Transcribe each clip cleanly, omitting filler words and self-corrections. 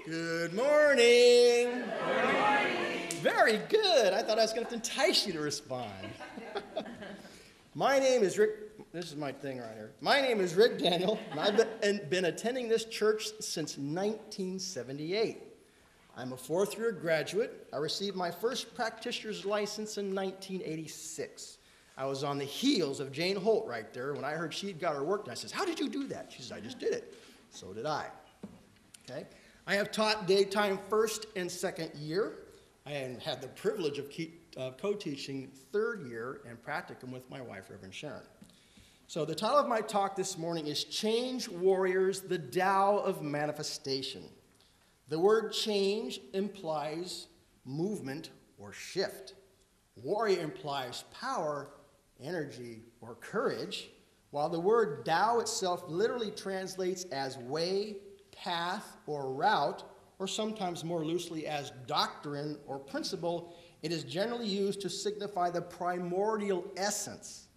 Good morning. Good morning. Very good. I thought I was going to have to entice you to respond. My name is Rick. This is my thing right here. My name is Rick Daniel, and I've been attending this church since 1978. I'm a fourth-year graduate. I received my first practitioner's license in 1986. I was on the heels of Jane Holt right there when I heard she'd got her work done. I says, "How did you do that?" She says, "I just did it." So did I. Okay. I have taught daytime first and second year. I had the privilege of co-teaching third year and practicum with my wife, Reverend Sharon. So the title of my talk this morning is Change Warriors, the Tao of Manifestation. The word change implies movement or shift. Warrior implies power, energy, or courage, while the word Tao itself literally translates as way, path, or route, or sometimes more loosely as doctrine or principle. It is generally used to signify the primordial essence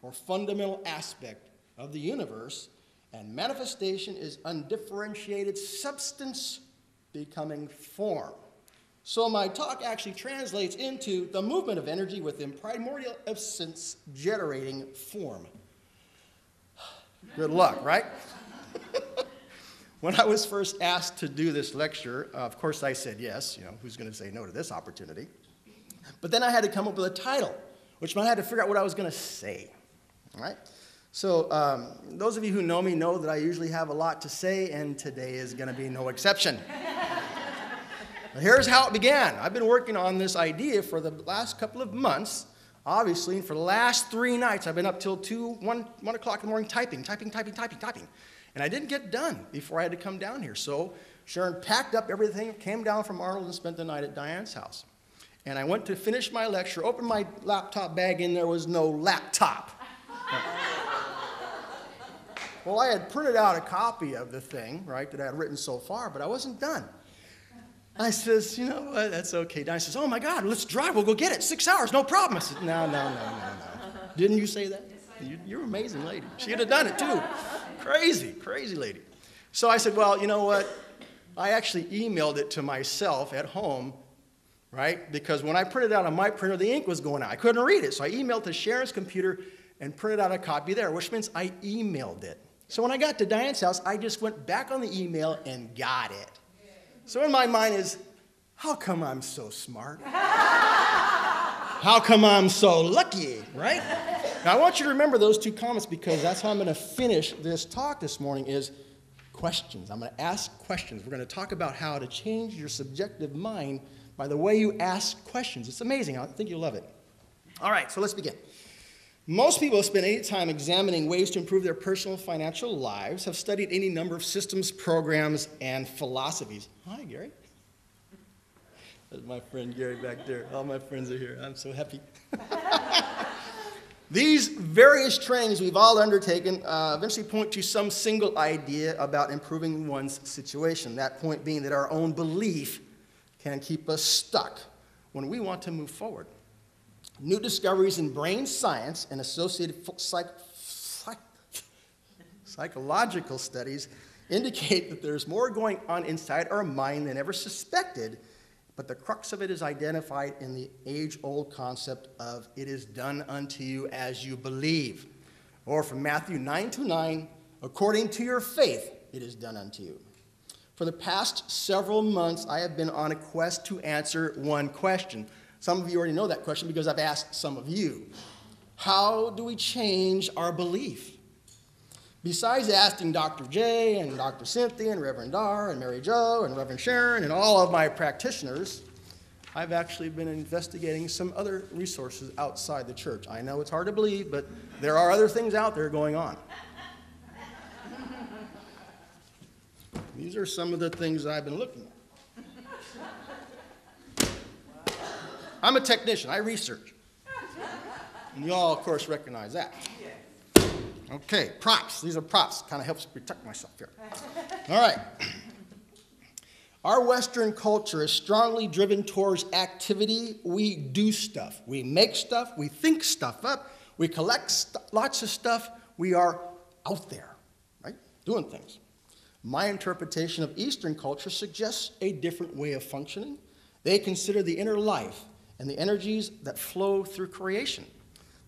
or fundamental aspect of the universe, and manifestation is undifferentiated substance becoming form. So my talk actually translates into the movement of energy within primordial essence generating form. Good luck, right? When I was first asked to do this lecture, of course I said yes. You know, who's going to say no to this opportunity? But then I had to come up with a title, which meant I had to figure out what I was going to say. All right? So those of you who know me know that I usually have a lot to say, and today is going to be no exception. But here's how it began. I've been working on this idea for the last couple of months, obviously, and for the last 3 nights I've been up till 1 o'clock in the morning typing. And I didn't get done before I had to come down here. So Sharon packed up everything, came down from Arnold, and spent the night at Diane's house. And I went to finish my lecture, opened my laptop bag, and there was no laptop. Well, I had printed out a copy of the thing, right, that I had written so far, but I wasn't done. I says, you know what, that's okay. Diane says, "Oh my God, let's drive, we'll go get it, 6 hours, no problem." I said, no. Didn't you say that? You're an amazing lady. She'd have done it too. Crazy lady. So I said, well, you know what? I actually emailed it to myself at home, right? Because when I printed it out on my printer, the ink was going out. I couldn't read it. So I emailed to Sharon's computer and printed out a copy there, which means I emailed it. So when I got to Diane's house, I just went back on the email and got it. So in my mind is, how come I'm so smart? How come I'm so lucky, right? Now, I want you to remember those 2 comments because that's how I'm going to finish this talk this morning is questions. I'm going to ask questions. We're going to talk about how to change your subjective mind by the way you ask questions. It's amazing. I think you'll love it. All right, so let's begin. Most people have spent any time examining ways to improve their personal financial lives, have studied any number of systems, programs, and philosophies. Hi, Gary. That's my friend Gary back there. All my friends are here. I'm so happy. These various trainings we've all undertaken eventually point to some single idea about improving one's situation. That point being that our own belief can keep us stuck when we want to move forward. New discoveries in brain science and associated psychological studies indicate that there's more going on inside our mind than ever suspected, but the crux of it is identified in the age-old concept of it is done unto you as you believe. Or from Matthew 9:9, according to your faith, it is done unto you. For the past several months, I have been on a quest to answer one question. Some of you already know that question because I've asked some of you. How do we change our belief? Besides asking Dr. J and Dr. Cynthia and Reverend Dar and Mary Jo and Reverend Sharon and all of my practitioners, I've actually been investigating some other resources outside the church. I know it's hard to believe, but there are other things out there going on. These are some of the things I've been looking at. I'm a technician. I research. And you all, of course, recognize that. Okay, props. These are props. Kind of helps protect myself here. All right. Our Western culture is strongly driven towards activity. We do stuff. We make stuff. We think stuff up. We collect lots of stuff. We are out there, right, doing things. My interpretation of Eastern culture suggests a different way of functioning. They consider the inner life and the energies that flow through creation.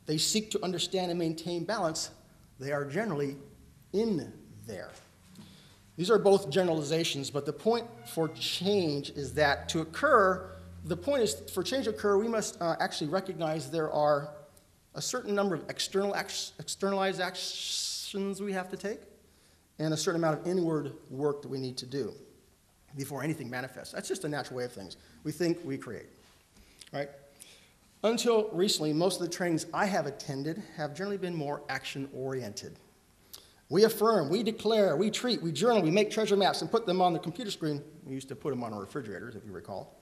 They seek to understand and maintain balance. They are generally in there. These are both generalizations, but the point for change is that to occur, the point is for change to occur, we must actually recognize there are a certain number of externalized actions we have to take and a certain amount of inward work that we need to do before anything manifests. That's just a natural way of things. We think, we create, right? Until recently, most of the trainings I have attended have generally been more action-oriented. We affirm, we declare, we treat, we journal, we make treasure maps and put them on the computer screen. We used to put them on our refrigerators, if you recall.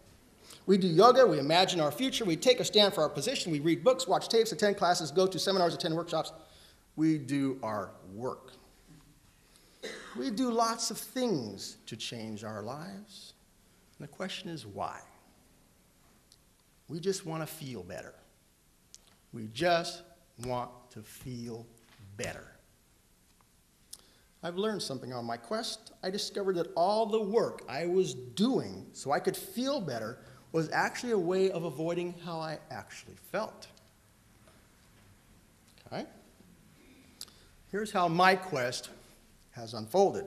We do yoga, we imagine our future, we take a stand for our position, we read books, watch tapes, attend classes, go to seminars, attend workshops. We do our work. We do lots of things to change our lives. And the question is why? We just want to feel better. We just want to feel better. I've learned something on my quest. I discovered that all the work I was doing so I could feel better was actually a way of avoiding how I actually felt. Okay? Here's how my quest has unfolded.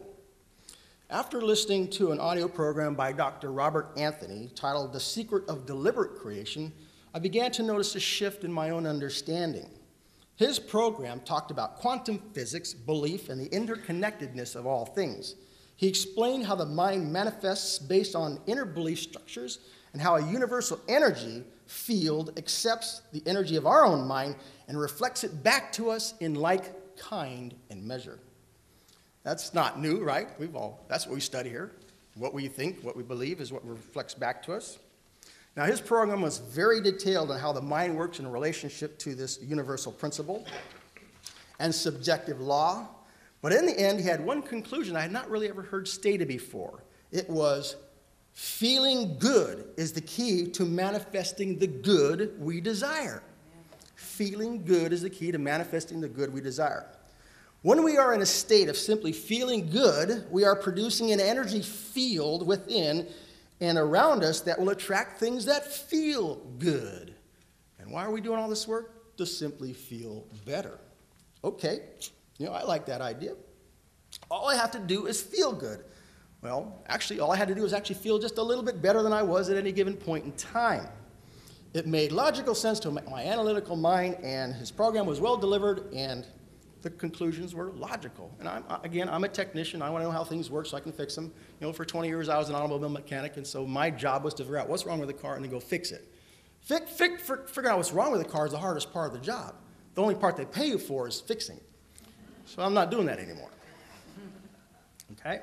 After listening to an audio program by Dr. Robert Anthony titled The Secret of Deliberate Creation, I began to notice a shift in my own understanding. His program talked about quantum physics, belief, and the interconnectedness of all things. He explained how the mind manifests based on inner belief structures and how a universal energy field accepts the energy of our own mind and reflects it back to us in like kind and measure. That's not new, right? That's what we study here. What we think, what we believe is what reflects back to us. Now, his program was very detailed on how the mind works in relationship to this universal principle and subjective law. But in the end, he had one conclusion I had not really ever heard stated before. It was, feeling good is the key to manifesting the good we desire. Feeling good is the key to manifesting the good we desire. When we are in a state of simply feeling good, we are producing an energy field within and around us that will attract things that feel good. And why are we doing all this work? To simply feel better. Okay, I like that idea. All I have to do is feel good. Well, actually, all I had to do was actually feel just a little bit better than I was at any given point in time. It made logical sense to my analytical mind, and his program was well delivered, and the conclusions were logical. And I'm a technician. I want to know how things work so I can fix them. For 20 years, I was an automobile mechanic, and so my job was to figure out what's wrong with the car and then go fix it. Figuring out what's wrong with the car is the hardest part of the job. The only part they pay you for is fixing it. So I'm not doing that anymore. Okay?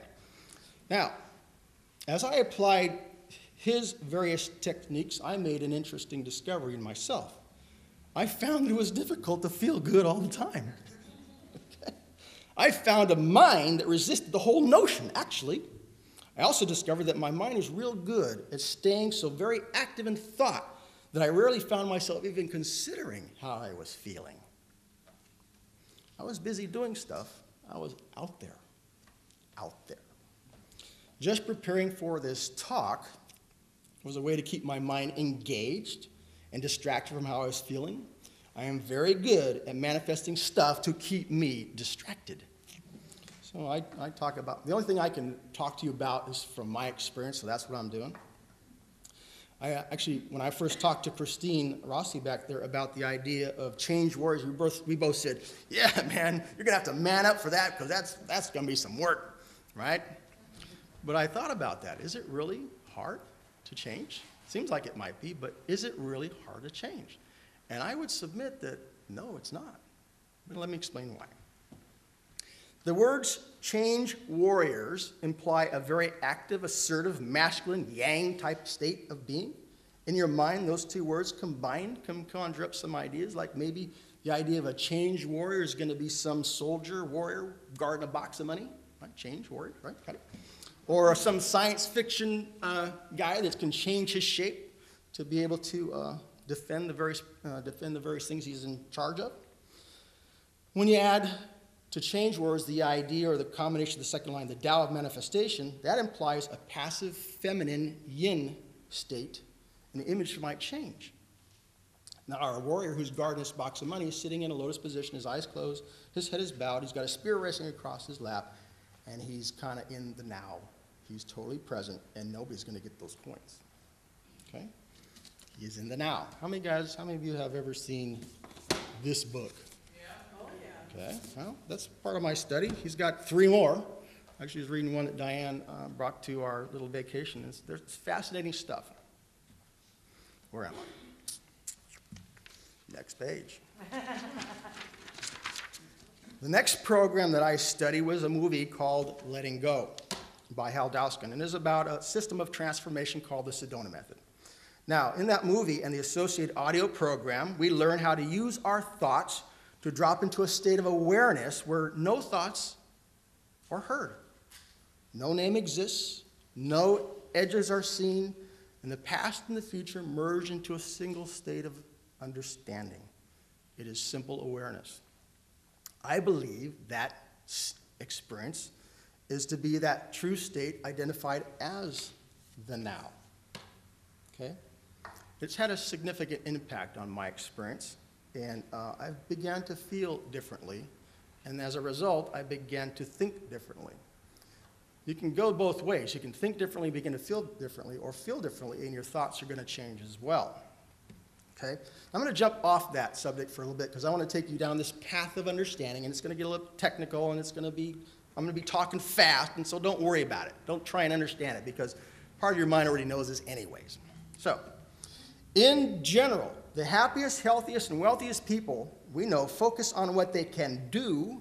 Now, as I applied his various techniques, I made an interesting discovery in myself. I found it was difficult to feel good all the time. I found a mind that resisted the whole notion, actually. I also discovered that my mind is real good at staying so very active in thought that I rarely found myself even considering how I was feeling. I was busy doing stuff. I was out there. Just preparing for this talk was a way to keep my mind engaged and distracted from how I was feeling. I am very good at manifesting stuff to keep me distracted. So I talk about, the only thing I can talk to you about is from my experience, so that's what I'm doing. When I first talked to Christine Rossi back there about the idea of change warriors, we both said, yeah, man, you're going to have to man up for that because that's going to be some work, right? But I thought about that. Is it really hard to change? Seems like it might be, but is it really hard to change? And I would submit that, no, it's not. But let me explain why. The words change warriors imply a very active, assertive, masculine, yang type state of being. In your mind, those two words combined can conjure up some ideas, like maybe the idea of a change warrior is going to be some soldier warrior guarding a box of money. Right? Change warrior, right? Got it. Or some science fiction guy that can change his shape to be able to defend the various things he's in charge of. When you add To change words, the idea or the combination of the second line, the Tao of manifestation, that implies a passive feminine yin state, and the image might change. Now, our warrior who's guarding this box of money is sitting in a lotus position, his eyes closed, his head is bowed, he's got a spear resting across his lap, and he's kind of in the now. He's totally present, and nobody's going to get those coins. Okay? He is in the now. How many of you have ever seen this book? Okay, well, that's part of my study. He's got 3 more. Actually, he's reading one that Diane brought to our little vacation. There's fascinating stuff. Where am I? Next page. The next program that I study was a movie called Letting Go by Hal Dowskin, and is about a system of transformation called the Sedona Method. Now, in that movie and the associated audio program, we learn how to use our thoughts to drop into a state of awareness where no thoughts are heard. No name exists, no edges are seen, and the past and the future merge into a single state of understanding. It is simple awareness. I believe that experience is to be that true state identified as the now. Okay? It's had a significant impact on my experience. And I began to feel differently, and as a result, I began to think differently. You can go both ways. You can think differently, begin to feel differently, or feel differently, and your thoughts are going to change as well. Okay? I'm going to jump off that subject for a little bit because I want to take you down this path of understanding, and it's going to get a little technical, and I'm going to be talking fast, and so don't worry about it. Don't try and understand it because part of your mind already knows this anyways. So, in general, the happiest, healthiest, and wealthiest people we know focus on what they can do,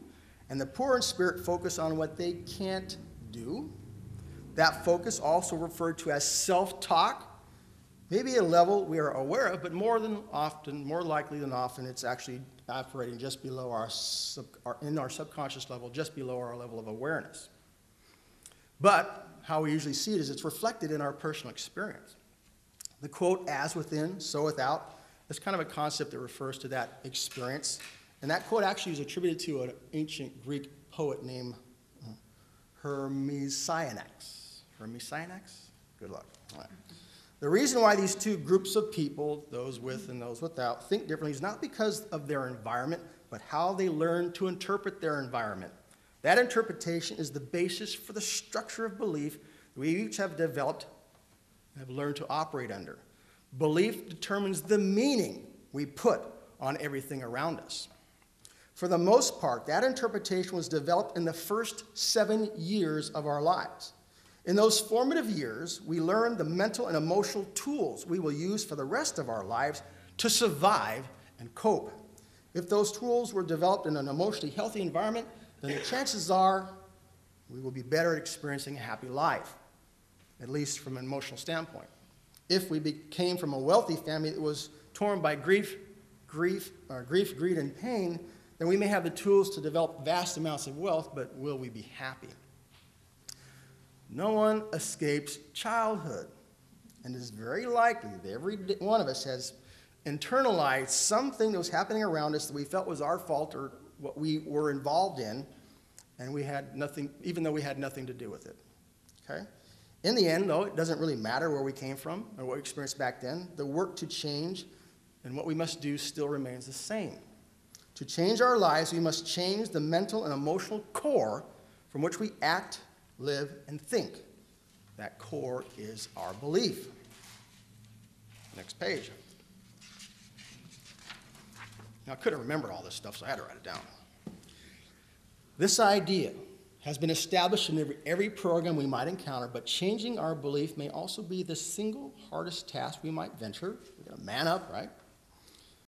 and the poor in spirit focus on what they can't do. That focus, also referred to as self-talk, may be a level we are aware of, but more likely than often, it's actually operating just below in our subconscious level, just below our level of awareness. But how we usually see it is it's reflected in our personal experience. The quote, as within, so without, is kind of a concept that refers to that experience. And that quote actually is attributed to an ancient Greek poet named Hermesianax. Hermesianax? Good luck. All right. The reason why these two groups of people, those with and those without, think differently is not because of their environment, but how they learn to interpret their environment. That interpretation is the basis for the structure of belief that we each have developed have learned to operate under. Belief determines the meaning we put on everything around us. For the most part, that interpretation was developed in the first 7 years of our lives. In those formative years, we learn the mental and emotional tools we will use for the rest of our lives to survive and cope. If those tools were developed in an emotionally healthy environment, then the chances are we will be better at experiencing a happy life, at least from an emotional standpoint. If we came from a wealthy family that was torn by grief, greed, and pain, then we may have the tools to develop vast amounts of wealth, but will we be happy? No one escapes childhood, and it is very likely that every one of us has internalized something that was happening around us that we felt was our fault or what we were involved in, and we had nothing, even though we had nothing to do with it. Okay? In the end, though, it doesn't really matter where we came from or what we experienced back then. The work to change and what we must do still remains the same. To change our lives, we must change the mental and emotional core from which we act, live, and think. That core is our belief. Next page. Now, I couldn't remember all this stuff, so I had to write it down. This idea has been established in every program we might encounter, but changing our belief may also be the single hardest task we might venture. We're going to man up, right?